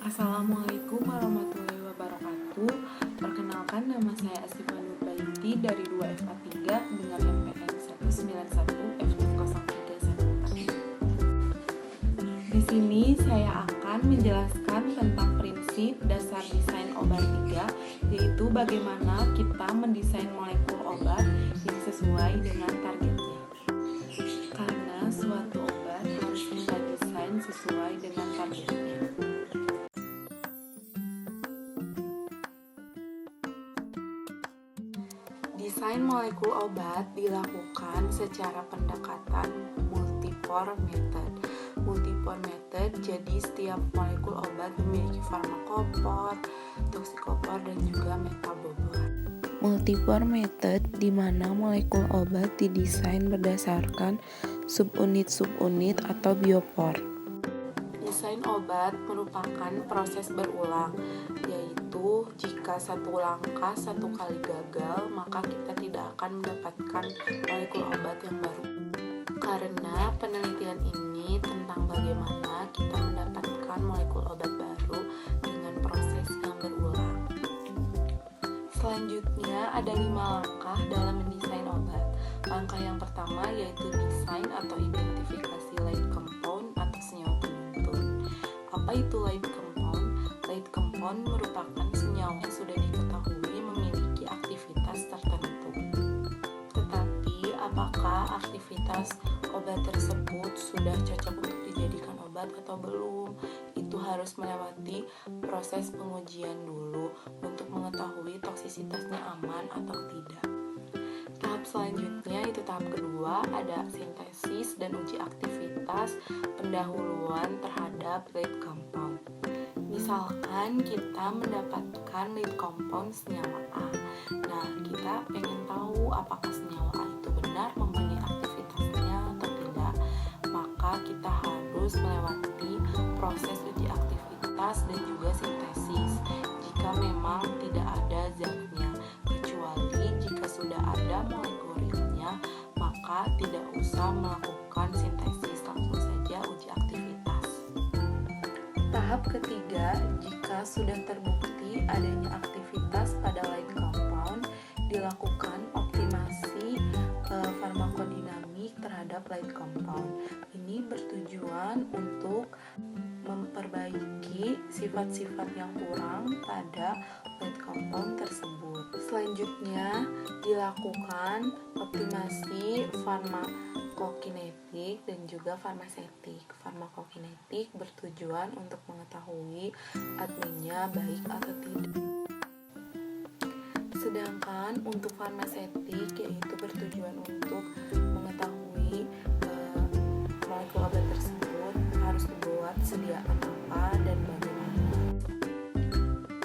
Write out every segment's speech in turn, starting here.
Assalamualaikum warahmatullahi wabarakatuh. Perkenalkan, nama saya Asifah Nurbaiti dari 2FA3 dengan MPN 191F0314. Di sini saya akan menjelaskan tentang prinsip dasar desain obat 3, yaitu bagaimana kita mendesain molekul obat yang sesuai dengan targetnya. Karena suatu obat harus kita desain sesuai dengan targetnya. Desain molekul obat dilakukan secara pendekatan multipore method. Multipore method, jadi setiap molekul obat memiliki farmakopor, toksikopor, dan juga metabobor. Multipore method di mana molekul obat didesain berdasarkan subunit-subunit atau biopor. Desain obat merupakan proses berulang, yaitu jika satu langkah satu kali gagal, maka kita tidak akan mendapatkan molekul obat yang baru. Karena penelitian ini tentang bagaimana kita mendapatkan molekul obat baru dengan proses yang berulang. Selanjutnya ada 5 langkah dalam mendesain obat. Langkah yang pertama yaitu desain atau identifikasi lead compound atau senyawa penuntun. Apa itu lead compound? Lead compound merupakan senyawa yang sudah diketahui memiliki aktivitas tertentu. Tetapi apakah aktivitas obat tersebut sudah cocok untuk dijadikan obat atau belum? Itu harus melewati proses pengujian dulu untuk mengetahui toksisitasnya aman atau tidak. Tahap selanjutnya itu tahap kedua, ada sintesis dan uji aktivitas pendahuluan terhadap lead compound. Misalkan kita mendapatkan lead compound senyawa A. Nah, kita pengen tahu apakah senyawa A itu benar mempunyai aktivitasnya atau tidak. Maka kita harus melewati proses uji aktivitas dan juga sintesis jika memang tidak ada zatnya. Kecuali jika sudah ada molekulnya, maka tidak usah melakukan sintesis, langsung saja uji aktivitas. Tahap ketiga, jika sudah terbukti adanya aktivitas pada lead compound, dilakukan optimasi farmakodinamik terhadap lead compound. Ini bertujuan untuk memperbaiki sifat-sifat yang kurang pada lead compound tersebut. Selanjutnya dilakukan optimasi farmakokinetik dan juga farmasetik. Farmakokinetik bertujuan untuk mengetahui adminnya baik atau tidak. Sedangkan untuk farmasetik yaitu bertujuan untuk mengetahui molekul obat tersebut harus dibuat sediaan apa dan bagaimana.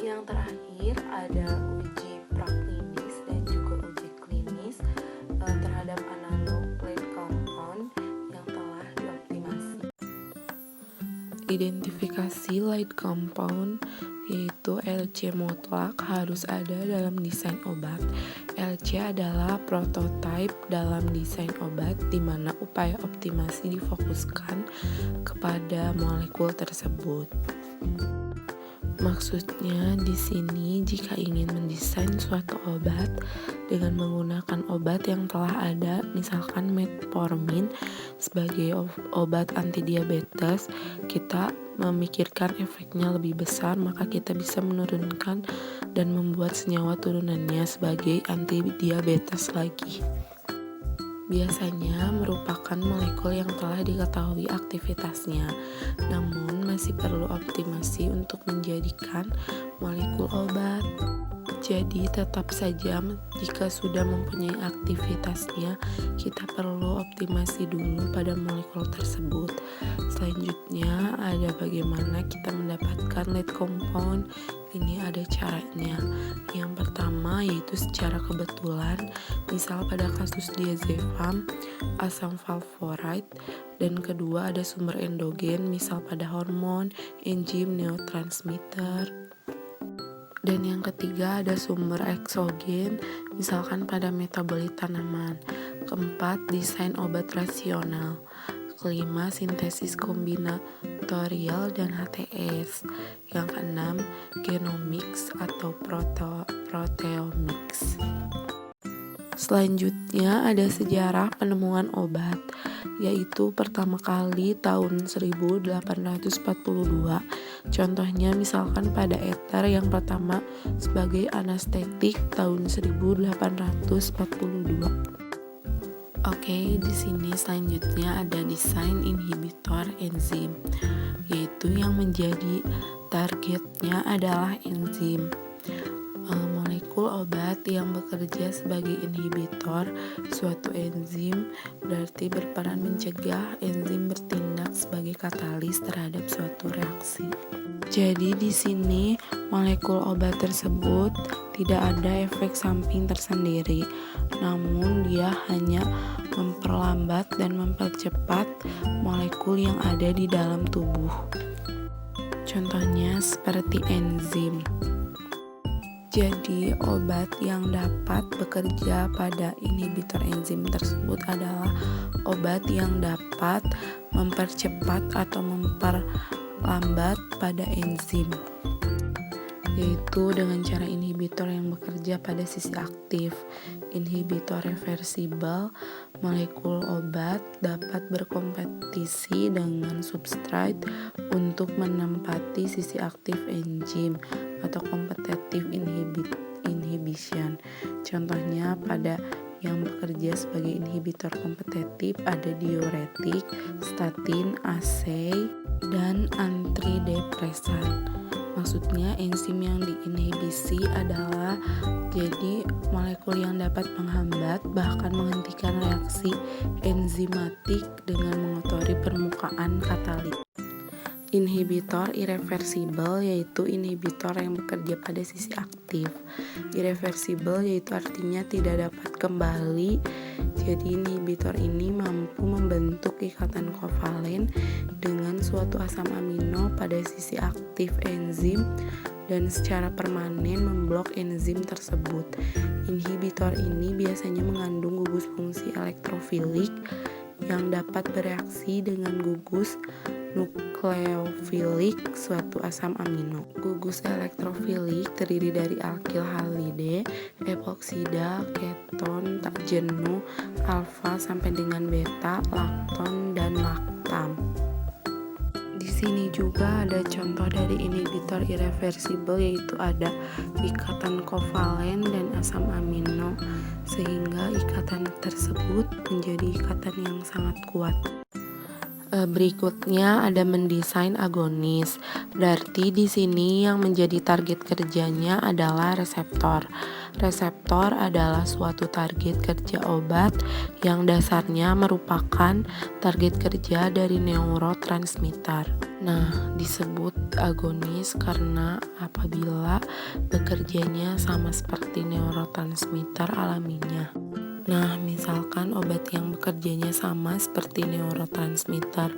Yang terakhir ada uji praklinis dan juga uji klinis terhadap analog lead compound yang telah dioptimasi. Identifikasi lead compound yaitu LC mutlak harus ada dalam desain obat. LC adalah prototipe dalam desain obat di mana upaya optimasi difokuskan kepada molekul tersebut. Maksudnya di sini jika ingin mendesain suatu obat dengan menggunakan obat yang telah ada, misalkan metformin sebagai obat anti diabetes, kita memikirkan efeknya lebih besar, maka kita bisa menurunkan dan membuat senyawa turunannya sebagai anti diabetes lagi. Biasanya merupakan molekul yang telah diketahui aktivitasnya, namun masih perlu optimasi untuk menjadikan molekul obat. Jadi tetap saja jika sudah mempunyai aktivitasnya, kita perlu optimasi dulu pada molekul tersebut. Selanjutnya ada bagaimana kita mendapatkan lead compound. Ini ada caranya. Yang pertama yaitu secara kebetulan, misal pada kasus diazepam, asam valproate, dan kedua ada sumber endogen, misal pada hormon, enzim, neurotransmitter. Dan yang ketiga ada sumber eksogen, misalkan pada metabolit tanaman. Keempat, desain obat rasional. kelima, sintesis kombinatorial dan HTS. Yang keenam, genomics atau proteomics. Selanjutnya ada sejarah penemuan obat, yaitu pertama kali tahun 1842. Contohnya misalkan pada ether yang pertama sebagai anestetik tahun 1842. Oke, di sini selanjutnya ada desain inhibitor enzim, yaitu yang menjadi targetnya adalah enzim. Molekul obat yang bekerja sebagai inhibitor suatu enzim berarti berperan mencegah enzim bertindak sebagai katalis terhadap suatu reaksi. Jadi di sini molekul obat tersebut tidak ada efek samping tersendiri, namun dia hanya memperlambat dan mempercepat molekul yang ada di dalam tubuh. Contohnya seperti enzim. Jadi, obat yang dapat bekerja pada inhibitor enzim tersebut adalah obat yang dapat mempercepat atau memperlambat pada enzim, yaitu dengan cara inhibitor yang bekerja pada sisi aktif. Inhibitor reversibel, molekul obat dapat berkompetisi dengan substrat untuk menempati sisi aktif enzim atau competitive inhibition. Contohnya pada yang bekerja sebagai inhibitor kompetitif ada diuretik, statin, ACE, dan antidepresan. Maksudnya enzim yang diinhibisi adalah jadi molekul yang dapat menghambat bahkan menghentikan reaksi enzimatik dengan mengotori permukaan katalis. Inhibitor irreversibel yaitu inhibitor yang bekerja pada sisi aktif. Irreversibel yaitu artinya tidak dapat kembali. Jadi inhibitor ini mampu membentuk ikatan kovalen dengan suatu asam amino pada sisi aktif enzim dan secara permanen memblok enzim tersebut. Inhibitor ini biasanya mengandung gugus fungsi elektrofilik yang dapat bereaksi dengan gugus nukleofilik suatu asam amino. Gugus elektrofilik terdiri dari alkil halide, epoksida, keton, tak jenuh, alfa sampai dengan beta, lakton, dan laktam. Di sini juga ada contoh dari inhibitor irreversibel, yaitu ada ikatan kovalen dan asam amino, sehingga ikatan tersebut menjadi ikatan yang sangat kuat. Berikutnya ada mendesain agonis. Berarti di sini yang menjadi target kerjanya adalah reseptor. Reseptor adalah suatu target kerja obat yang dasarnya merupakan target kerja dari neurotransmitter. Nah, disebut agonis karena apabila bekerjanya sama seperti neurotransmitter alaminya. Nah, misalkan obat yang bekerjanya sama seperti neurotransmitter,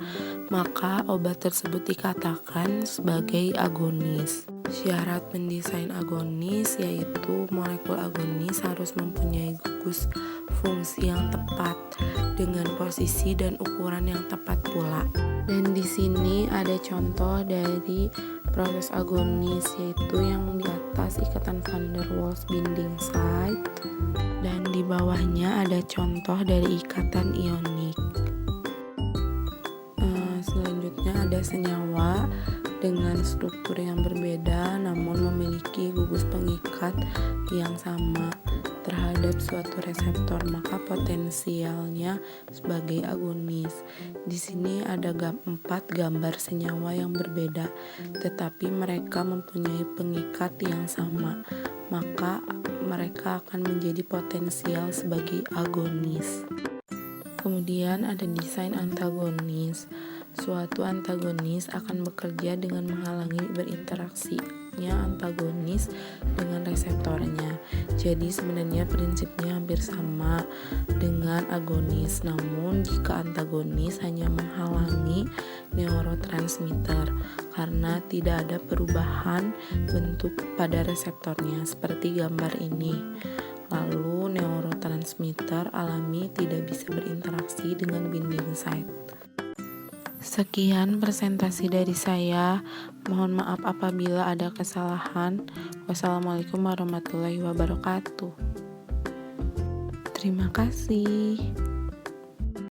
maka obat tersebut dikatakan sebagai agonis. Syarat mendesain agonis yaitu molekul agonis harus mempunyai gugus fungsi yang tepat dengan posisi dan ukuran yang tepat pula. Dan di sini ada contoh dari proses agonis, yaitu yang di atas ikatan van der Waals binding site dan di bawahnya ada contoh dari ikatan ionik. Selanjutnya ada senyawa dengan struktur yang berbeda namun memiliki gugus pengikat yang sama terhadap suatu reseptor, maka potensialnya sebagai agonis. Di sini ada 4 gambar senyawa yang berbeda, tetapi mereka mempunyai pengikat yang sama, maka mereka akan menjadi potensial sebagai agonis. Kemudian ada desain antagonis. Suatu antagonis akan bekerja dengan menghalangi berinteraksinya antagonis dengan reseptornya. Jadi sebenarnya prinsipnya hampir sama dengan agonis, namun jika antagonis hanya menghalangi neurotransmitter karena tidak ada perubahan bentuk pada reseptornya seperti gambar ini. Lalu neurotransmitter alami tidak bisa berinteraksi dengan binding site. Sekian presentasi dari saya. Mohon maaf apabila ada kesalahan. Wassalamualaikum warahmatullahi wabarakatuh. Terima kasih.